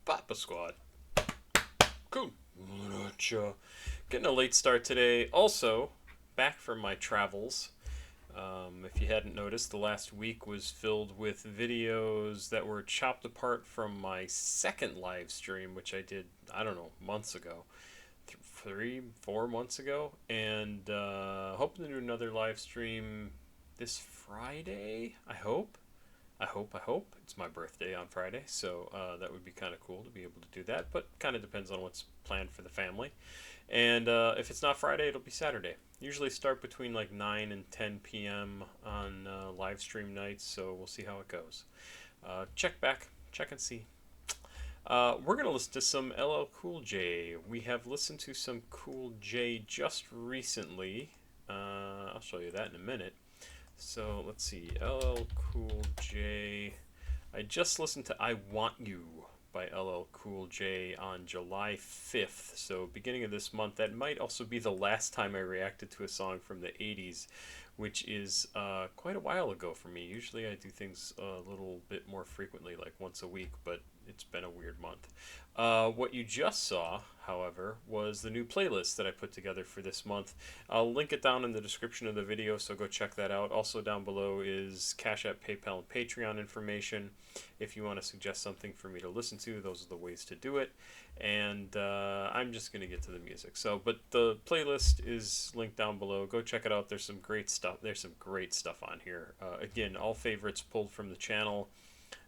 Papa Squad. Cool. Getting a late start today. Also, back from my travels. If you hadn't noticed, the last week was filled with videos that were chopped apart from my second live stream, which I did, I don't know, months ago. 3, 4 months ago. And hoping to do another live stream this Friday, I hope. I hope. It's my birthday on Friday, so that would be kind of cool to be able to do that, but kind of depends on what's planned for the family. And if it's not Friday, it'll be Saturday. Usually start between like 9 and 10 p.m. on live stream nights, so we'll see how it goes. Check and see. We're going to listen to some LL Cool J. We have listened to some Cool J just recently. I'll show you that in a minute. So let's see, LL Cool J. I just listened to I Want You by LL Cool J on July 5th, so beginning of this month. That might also be the last time I reacted to a song from the 80s, which is quite a while ago for me. Usually I do things a little bit more frequently, like once a week, but it's been a weird month. What you just saw, however, was the new playlist that I put together for this month. I'll link it down in the description of the video, so go check that out. Also down below is CashApp, PayPal, and Patreon information. If you want to suggest something for me to listen to, those are the ways to do it. And I'm just going to get to the music. But the playlist is linked down below. Go check it out. There's some great stuff. There's some great stuff on here. Again, all favorites pulled from the channel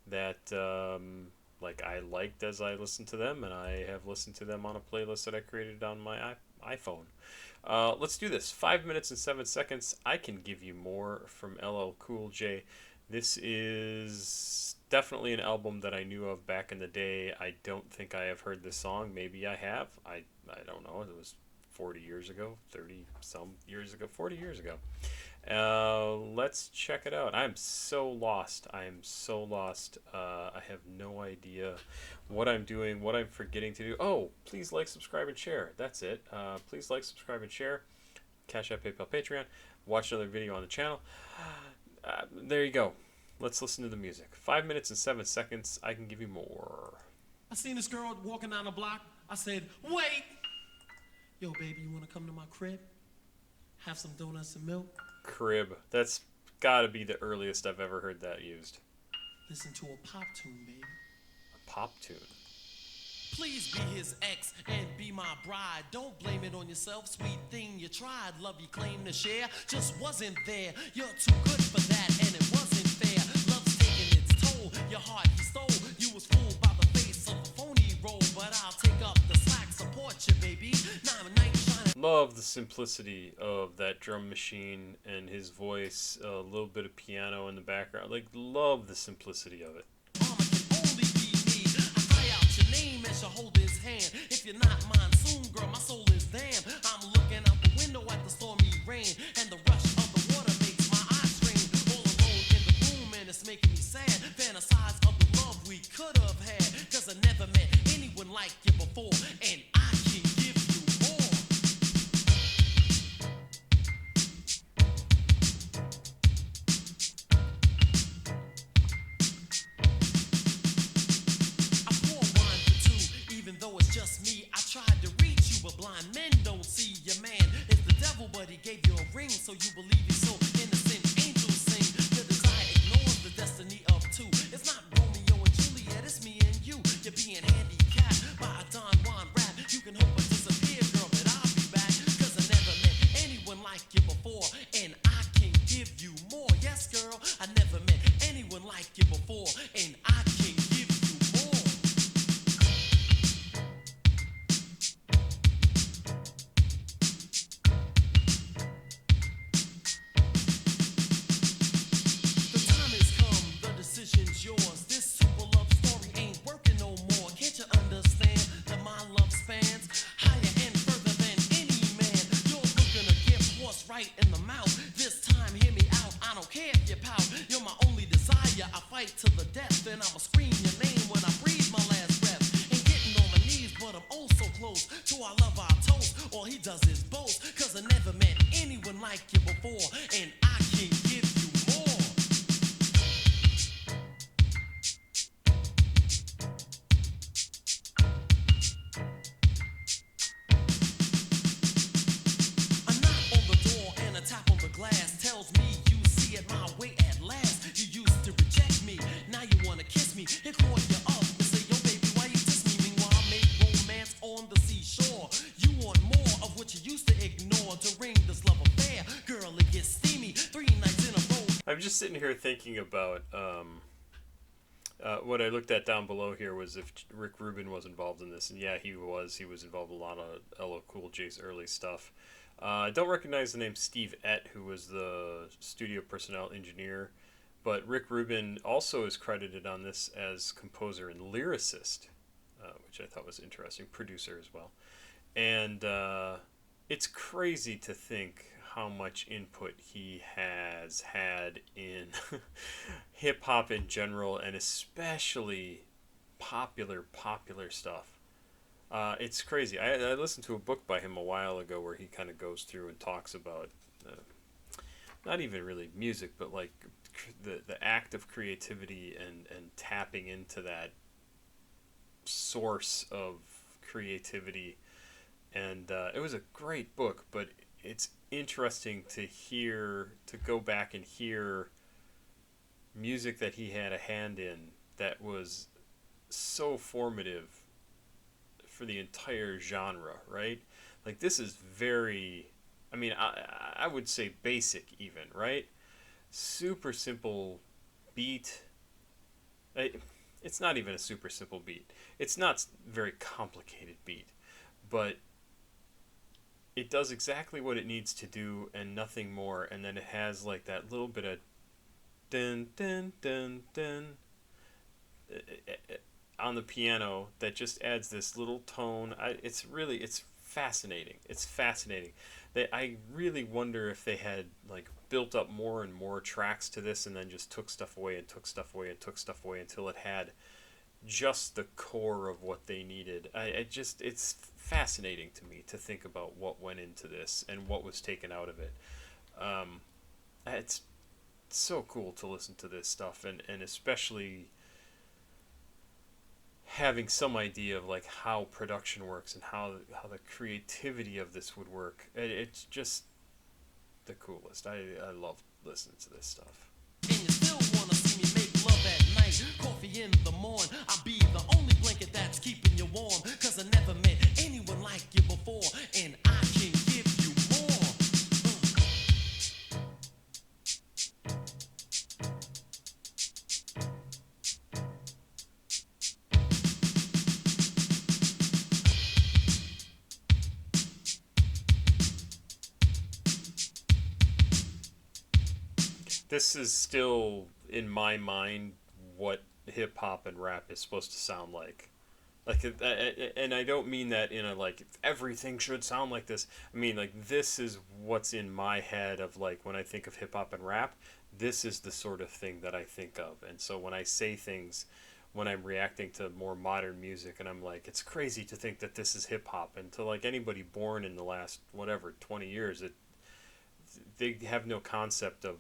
that I liked as I listened to them, and I have listened to them on a playlist that I created on my iPhone. Let's do this. 5 minutes and 7 seconds. I Can Give You More from LL Cool J. This is definitely an album that I knew of back in the day. I don't think I have heard this song. Maybe I have. I don't know. It was 40 years ago, 30 some years ago, 40 years ago. Let's check it out. I'm so lost. I have no idea what I'm doing, what I'm forgetting to do. Oh, please like, subscribe, and share. That's it. Please like, subscribe, and share. Cash App, PayPal, Patreon. Watch another video on the channel. There you go. Let's listen to the music. 5 minutes and 7 seconds. I Can Give You More. I seen this girl walking down the block. I said, wait. Yo, baby, you want to come to my crib? Have some donuts and milk? Crib. That's gotta be the earliest I've ever heard that used. Listen to a pop tune, baby. A pop tune. Please be his ex and be my bride. Don't blame it on yourself, sweet thing you tried. Love you claim to share, just wasn't there. You're too good for that, and it wasn't fair. Love's taking its toll, your heart he stole. You was fooled by the face of a phony role, but I'll take up the slack, support you, baby. Now I'm a night shining. Love the simplicity of that drum machine and his voice, a little bit of piano in the background. Love the simplicity of it. Mama can only be me. I cry out your name as you hold his hand. If you're not mine soon, girl, my soul is damn. I'm looking out the window at the stormy rain, and the rush of the water makes my eyes strain. All alone in the room, and it's making me sad. Fantasize of the love we could have had, 'cause I never met anyone like you before, and I can give you more. I pour wine for two, even though it's just me. I tried to reach you, but blind men don't see. Your man is the devil, but he gave you a ring, so you believe he's so innocent. Angels sing. Your desire ignores the destiny of two. It's not Romeo and Juliet, it's me and you. You're being handicapped by a Don Juan rap. You can hope I disappear, girl, but I'll be back, 'cause I never met anyone like you before, and I can give you more. Yes, girl, I never met anyone like you before, and I can give you more. The time has come, the decision's yours. This super love story ain't working no more. Can't you understand that my love spans higher and further than any man? You're looking to get force right in the mouth. This time, hear me out. I don't care if you pout. You're my only desire. I fight to the death, and I'ma scream your name when I breathe my last breath. Ain't getting on my knees, but I'm oh so close to our love, our toast. All he does is boast, 'cause I never met anyone like you before, and I can give you more. just sitting here thinking about what I looked at down below here was if Rick Rubin was involved in this, and yeah, he was. He was involved in a lot of LL Cool J's early stuff. I don't recognize the name Steve Ett, who was the studio personnel engineer, but Rick Rubin also is credited on this as composer and lyricist, which I thought was interesting, producer as well. And it's crazy to think how much input he has had in hip hop in general, and especially popular stuff. It's crazy. I listened to a book by him a while ago where he kind of goes through and talks about not even really music, but like the act of creativity and tapping into that source of creativity. And it was a great book, but it's interesting to go back and hear music that he had a hand in that was so formative for the entire genre, right? Like, this is very, I mean, I would say basic even, right? Super simple beat. It's not even a super simple beat. It's not very complicated beat, but it does exactly what it needs to do and nothing more. And then it has like that little bit of dun dun dun dun on the piano that just adds this little tone. It's fascinating. It's fascinating. I really wonder if they had like built up more and more tracks to this and then just took stuff away and took stuff away and took stuff away until it had just the core of what they needed. It's fascinating to me to think about what went into this and what was taken out of it. It's so cool to listen to this stuff, and especially having some idea of like how production works and how the creativity of this would work. It's just the coolest. I love listening to this stuff. And you still wanna see me make love at night, coffee in the morn. I'll be the only blanket that's keeping you warm, cause I never met anyone like you before, and I can give you more. This is still, in my mind, what hip hop and rap is supposed to sound like. And I don't mean that in a like everything should sound like this. I mean like this is what's in my head of like when I think of hip hop and rap. This is the sort of thing that I think of. And so when I say things, when I'm reacting to more modern music, and I'm like, it's crazy to think that this is hip hop. And to like anybody born in the last 20 years, they have no concept of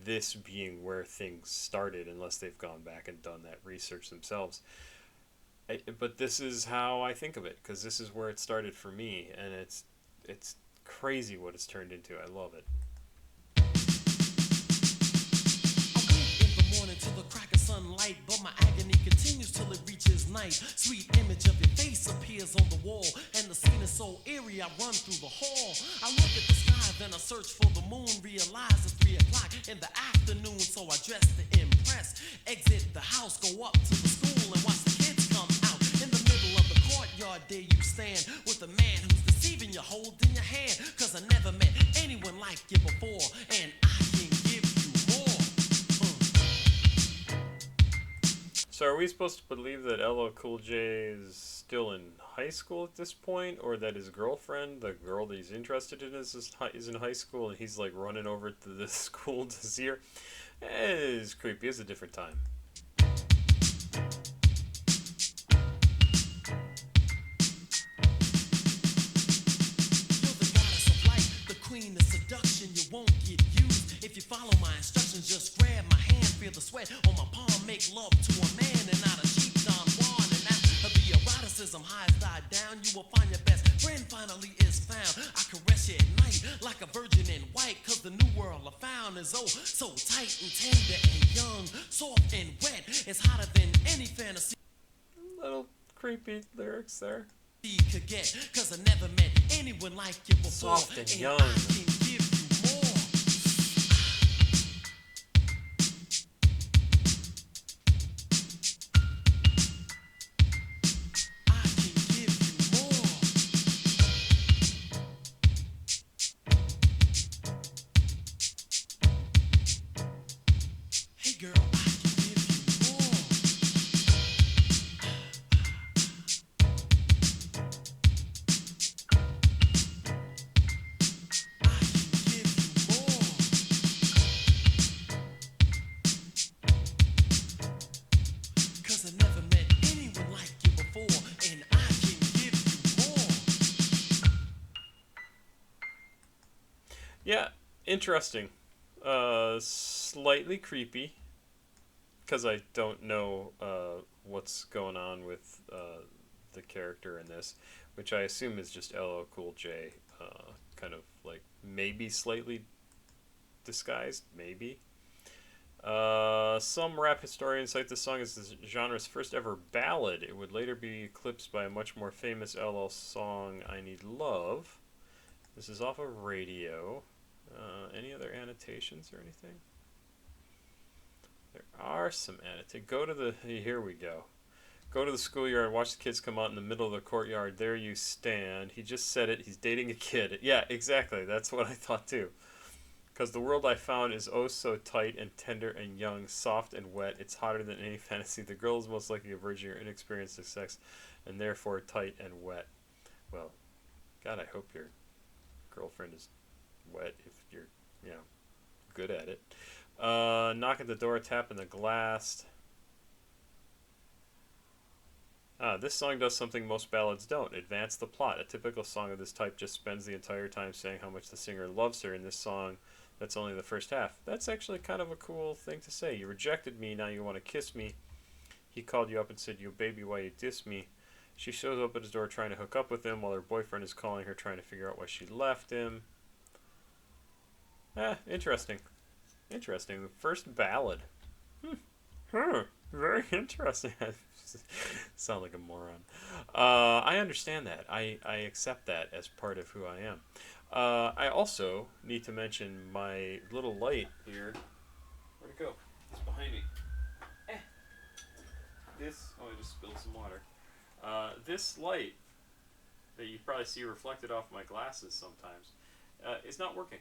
this being where things started unless they've gone back and done that research themselves. But this is how I think of it, because this is where it started for me, and it's crazy what it's turned into. I love it. I wake in the morning to the crack of sunlight, but my agony continues till it reaches night. Sweet image of your face appears on the wall, and the scene is so eerie I run through the hall. I look at the sky, then I search for the moon, realize it's 3 o'clock in the afternoon, so I dress to impress. Exit the house, go up to the school, and watch the kids come out. In the middle of the courtyard, there you stand, with a man who's deceiving you, holding your hand. Cause I never met anyone like you before, and I can give you more. So are we supposed to believe that LL Cool J is still in high school at this point, or that his girlfriend, the girl that he's interested in, is in high school, and he's like running over to this school to see her? It's creepy. It's a different time. You're the goddess of light, the queen of seduction. You won't get used if you follow my instructions. Just grab my hand, feel the sweat on my palm. Make love to a man and not a cheap Don Juan. And after the eroticism highs died down, you will find your best friend finally is found. I caress you at night like a virgin in white, cause the new world I found is oh so tight and tender and young, soft and wet. It's hotter than any fantasy. Little creepy lyrics there. Could get, cause I never met anyone like you before, Soft and young. I can give you more. Yeah, interesting. Slightly creepy because I don't know what's going on with the character in this, which I assume is just LL Cool J, kind of like maybe slightly disguised, maybe. Some rap historians cite this song as the genre's first ever ballad. It would later be eclipsed by a much more famous LL song, I Need Love. This is off of Radio. Any other annotations or anything? There are some annotations. Go to the. Here we go. Go to the schoolyard, watch the kids come out in the middle of the courtyard. There you stand. He just said it. He's dating a kid. Yeah, exactly. That's what I thought too. Because the world I found is oh so tight and tender and young, soft and wet. It's hotter than any fantasy. The girl is most likely a virgin or inexperienced in sex, and therefore tight and wet. Well, God, I hope your girlfriend is wet if you're, you know, good at it. Knock at the door, tapping the glass. This song does something most ballads don't. Advance the plot. A typical song of this type just spends the entire time saying how much the singer loves her. In this song, that's only the first half. That's actually kind of a cool thing to say. You rejected me, now you want to kiss me. He called you up and said, "You baby, why you diss me?" She shows up at his door trying to hook up with him while her boyfriend is calling her trying to figure out why she left him. Interesting. Interesting. The first ballad. Very interesting. I sound like a moron. I understand that. I accept that as part of who I am. I also need to mention my little light here. Where'd it go? It's behind me. This. Oh, I just spilled some water. This light that you probably see reflected off my glasses sometimes is not working.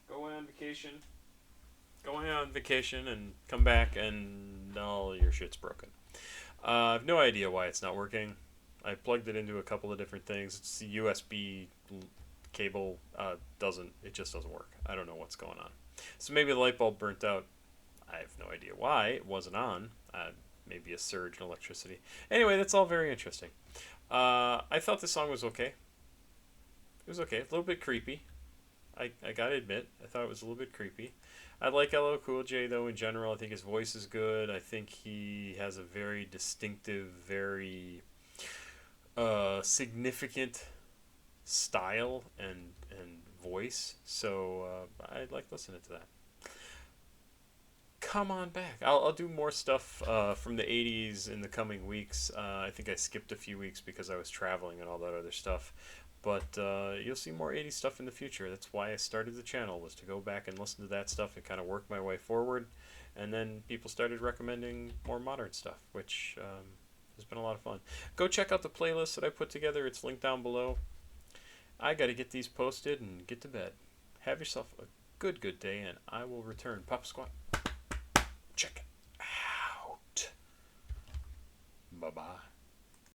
Go on vacation. Go on vacation and come back and all your shit's broken. I have no idea why it's not working. I plugged it into a couple of different things. It's the USB cable it just doesn't work. I don't know what's going on. So maybe the light bulb burnt out. I have no idea why it wasn't on. Maybe a surge in electricity. Anyway, that's all very interesting. I thought the song was okay. It was okay. A little bit creepy. I gotta admit, I thought it was a little bit creepy. I like LL Cool J though in general. I think his voice is good. I think he has a very distinctive, very significant style and voice. So I like listening to that. Come on back. I'll do more stuff from the 80s in the coming weeks. I think I skipped a few weeks because I was traveling and all that other stuff. But you'll see more 80s stuff in the future. That's why I started the channel, was to go back and listen to that stuff and kind of work my way forward. And then people started recommending more modern stuff, which has been a lot of fun. Go check out the playlist that I put together. It's linked down below. I got to get these posted and get to bed. Have yourself a good day, and I will return. Pop Squat.